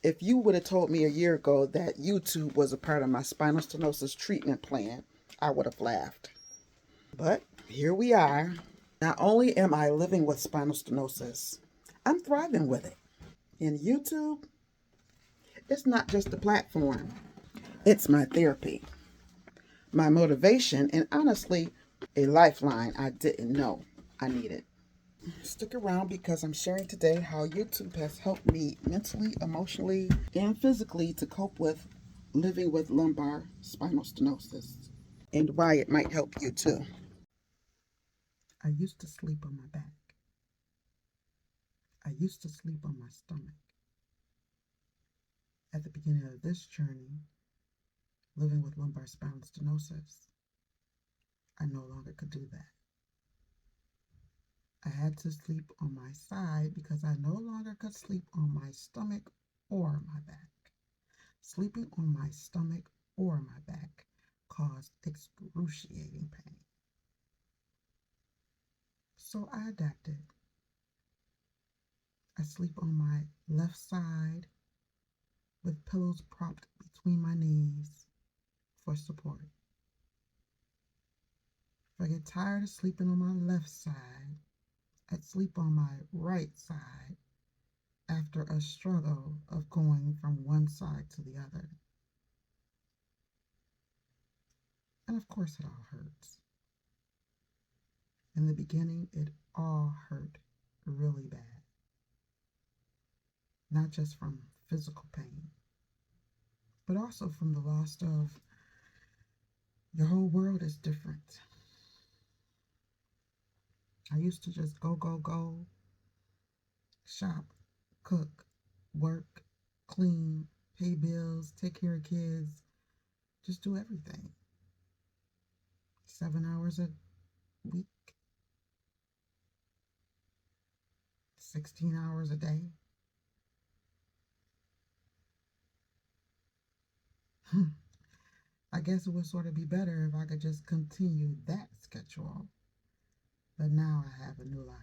If you would have told me a year ago that YouTube was a part of my spinal stenosis treatment plan, I would have laughed. But here we are. Not only am I living with spinal stenosis, I'm thriving with it. And YouTube, it's not just a platform, it's my therapy, my motivation, and honestly, a lifeline I didn't know I needed. Stick around because I'm sharing today how YouTube has helped me mentally, emotionally, and physically to cope with living with lumbar spinal stenosis and why it might help you too. I used to sleep on my back. I used to sleep on my stomach. At the beginning of this journey, living with lumbar spinal stenosis, I no longer could do that. I had to sleep on my side because I no longer could sleep on my stomach or my back. Sleeping on my stomach or my back caused excruciating pain. So I adapted. I sleep on my left side with pillows propped between my knees for support. If I get tired of sleeping on my left side, I'd sleep on my right side after a struggle of going from one side to the other. And of course, it all hurts. In the beginning, it all hurt really bad. Not just from physical pain, but also from the loss of your whole world is different. I used to just go, shop, cook, work, clean, pay bills, take care of kids, just do everything. 7 hours a week, 16 hours a day. I guess it would sort of be better if I could just continue that schedule. But now I have a new life.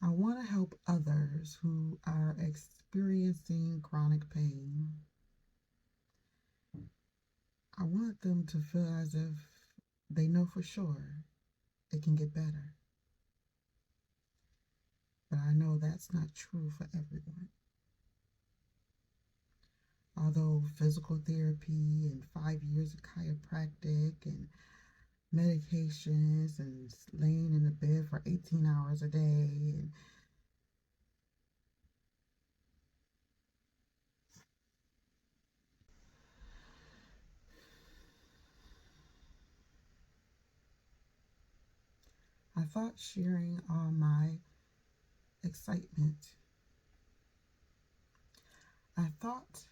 I want to help others who are experiencing chronic pain. I want them to feel as if they know for sure it can get better. But I know that's not true for everyone. Although physical therapy and 5 years of chiropractic and medications and laying in the bed for 18 hours a day and I thought sharing all my excitement, I thought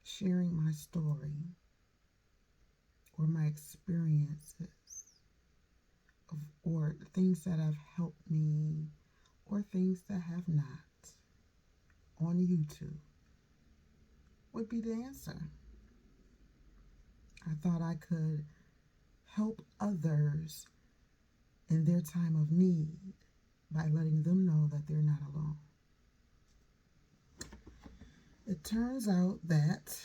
sharing my story or my experiences or things that have helped me or things that have not on YouTube would be the answer. I thought I could help others in their time of need by letting them know that they're not alone. It turns out that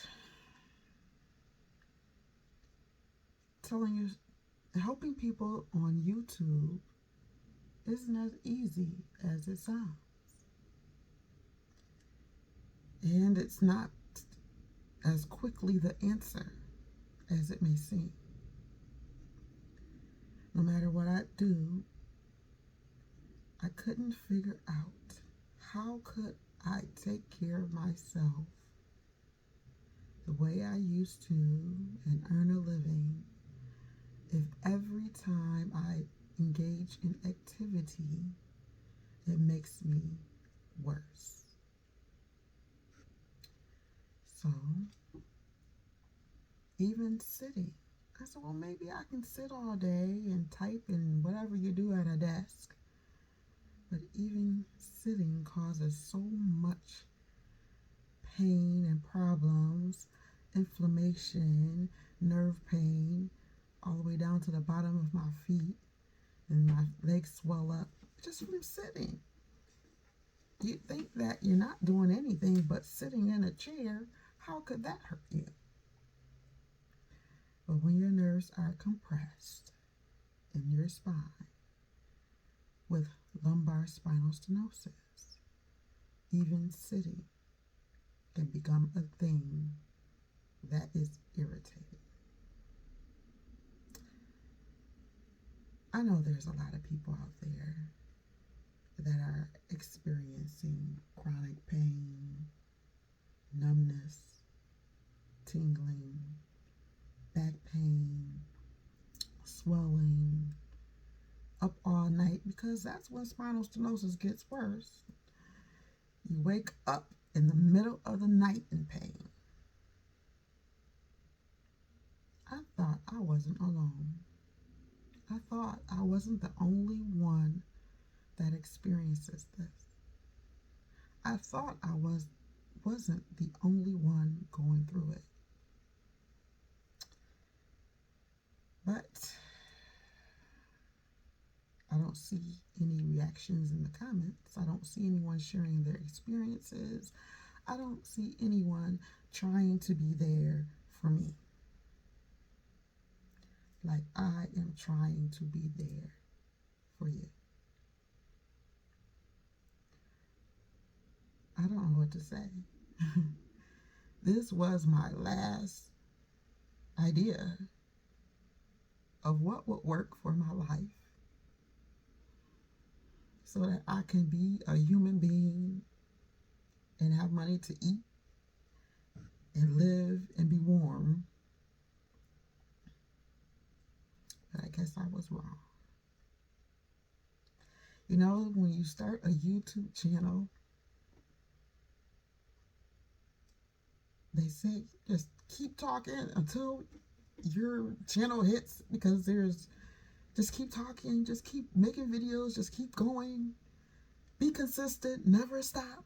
helping people on YouTube isn't as easy as it sounds. And it's not as quickly the answer as it may seem. No matter what I do, I couldn't figure out how could I take care of myself the way I used to and earn a living if every time I engage in activity, it makes me worse. So, even sitting, I said, well, maybe I can sit all day and type and whatever you do at a desk. But even sitting causes so much pain and problems, inflammation, nerve pain, all the way down to the bottom of my feet, and my legs swell up just from sitting. You think that you're not doing anything but sitting in a chair. How could that hurt you? But when your nerves are compressed in your spine with lumbar spinal stenosis, even sitting can become a thing that is irritating. I know there's a lot of people out there that are experiencing chronic pain, numbness, tingling, back pain, swelling, up all night, because that's when spinal stenosis gets worse. You wake up in the middle of the night in pain. I thought I wasn't alone. I thought I wasn't the only one that experiences this. I thought I wasn't the only one going through it. But I don't see any reactions in the comments. I don't see anyone sharing their experiences. I don't see anyone trying to be there for me. Like I am trying to be there for you. I don't know what to say. This was my last idea of what would work for my life so that I can be a human being and have money to eat and live and be warm. But I guess I was wrong. You know, when you start a YouTube channel, they say just keep talking until your channel hits, because just keep talking, just keep making videos, just keep going, be consistent, never stop.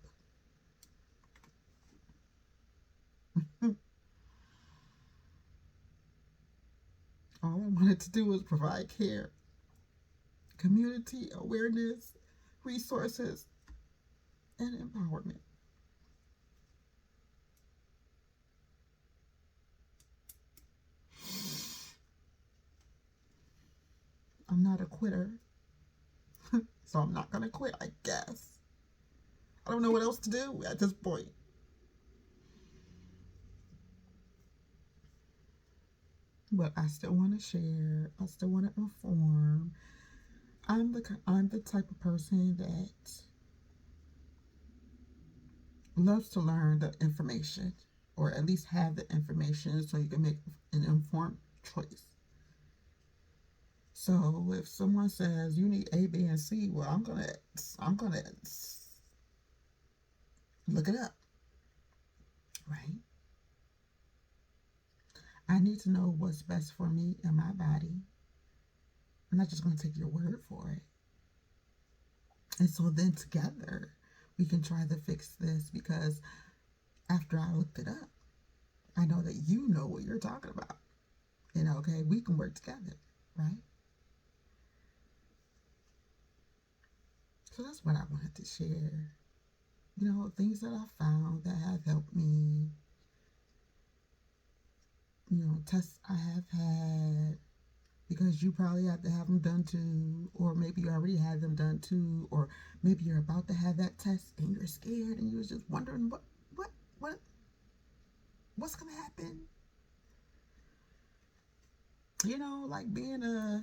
All I wanted to do was provide care, community awareness, resources, and empowerment. I'm not a quitter, so I'm not going to quit, I guess. I don't know what else to do at this point. But I still want to share. I still want to inform. I'm the type of person that loves to learn the information, or at least have the information so you can make an informed choice. So if someone says you need A, B, and C, well, I'm gonna look it up, right? I need to know what's best for me and my body. I'm not just gonna take your word for it. And so then together we can try to fix this, because after I looked it up, I know that you know what you're talking about. You know, okay, we can work together, right? So that's what I wanted to share. You know, things that I found that have helped me. You know, tests I have had, because you probably have to have them done too, or maybe you already had them done too, or maybe you're about to have that test and you're scared and you're just wondering what's gonna happen. You know, like being a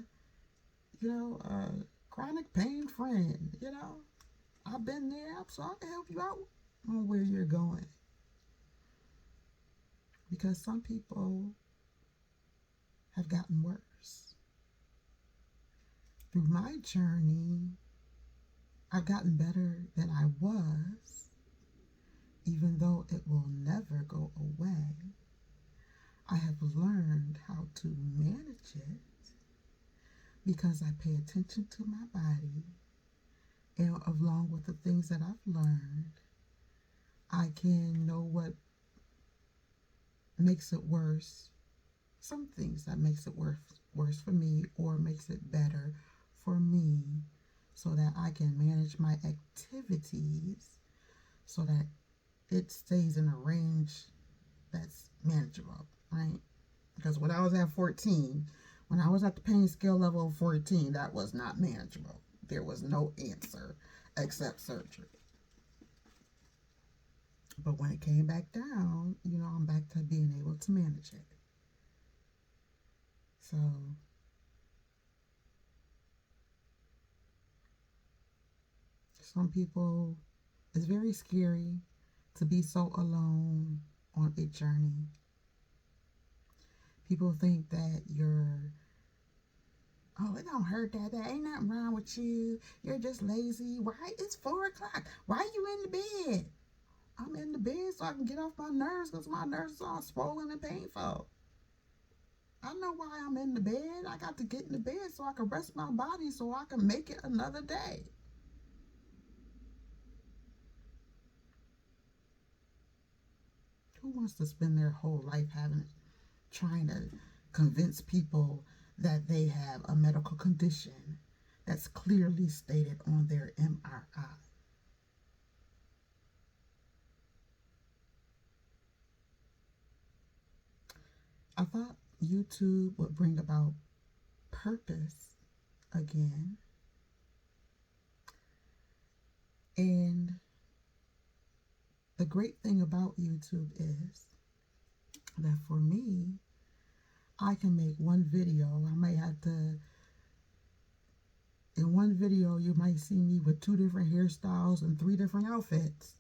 chronic pain friend. You know, I've been there, so I can help you out on where you're going. Because some people have gotten worse. Through my journey, I've gotten better than I was, even though it will never go away. I have learned how to manage it because I pay attention to my body, and along with the things that I've learned, I can know what makes it worse. Some things that makes it worse for me, or makes it better for me, so that I can manage my activities so that it stays in a range that's manageable, right? Because when I was at 14, when I was at the pain scale level of 14, that was not manageable. There was no answer except surgery. But when it came back down, I'm back to being able to manage it. So some people, it's very scary to be so alone on a journey. People think that it don't hurt that bad. Ain't nothing wrong with you. You're just lazy. Why? It's 4 o'clock. Why are you in the bed? I'm in the bed so I can get off my nerves because my nerves are all swollen and painful. I know why I'm in the bed. I got to get in the bed so I can rest my body so I can make it another day. Who wants to spend their whole life trying to convince people that they have a medical condition that's clearly stated on their MRI? I thought YouTube would bring about purpose again. And the great thing about YouTube is that for me, I can make one video. I might have to, in one video, you might see me with 2 different hairstyles and 3 different outfits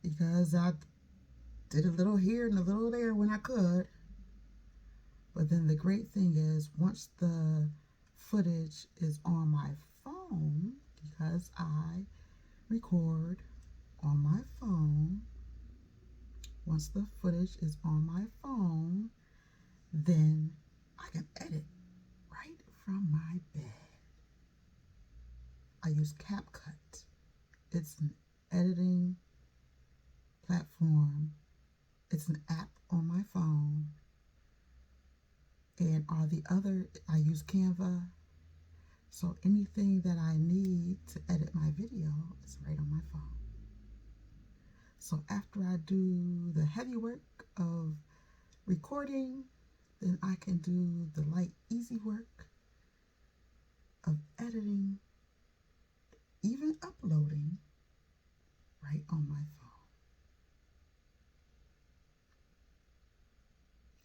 because I did a little here and a little there when I could. But then the great thing is once the footage is on my phone, because I record on my phone, once the footage is on my phone, then I can edit right from my bed. I use CapCut. It's an editing platform. It's an app on my phone. And I use Canva. So anything that I need to edit my video is right on my phone. So after I do the heavy work of recording, then I can do the light, easy work of editing, even uploading right on my phone.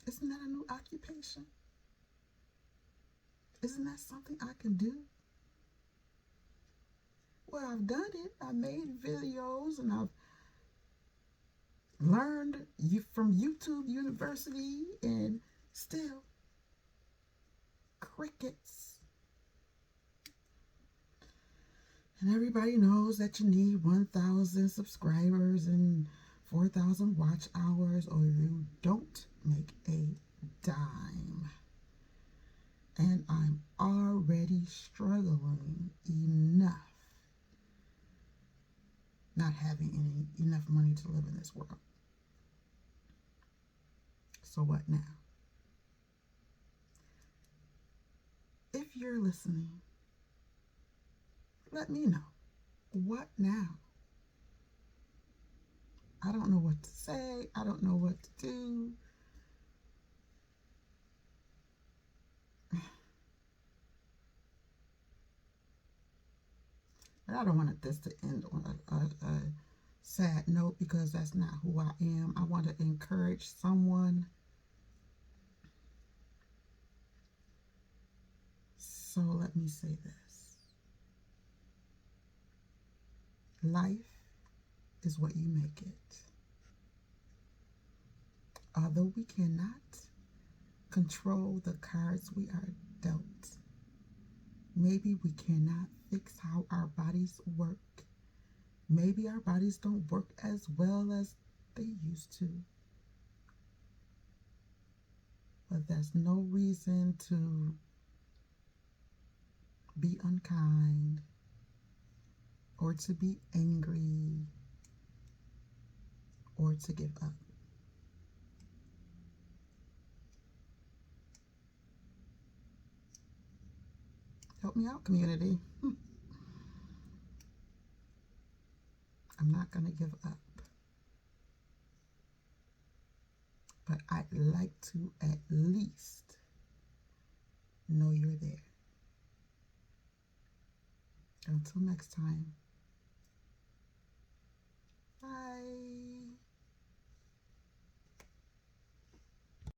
Isn't that a new occupation? Isn't that something I can do? Well, I've done it. I made videos and I've learned from YouTube University and still crickets. And everybody knows that you need 1,000 subscribers and 4,000 watch hours or you don't make a dime. And I'm already struggling enough not having enough money to live in this world. So what now? If you're listening, let me know. What now? I don't know what to say. I don't know what to do. But I don't want this to end on a sad note because that's not who I am. I want to encourage someone. So let me say this. Life is what you make it. Although we cannot control the cards we are dealt, maybe we cannot fix how our bodies work. Maybe our bodies don't work as well as they used to. But there's no reason to be unkind or to be angry or to give up. Help me out, community. I'm not going to give up. But I'd like to at least know you're there. Until next time.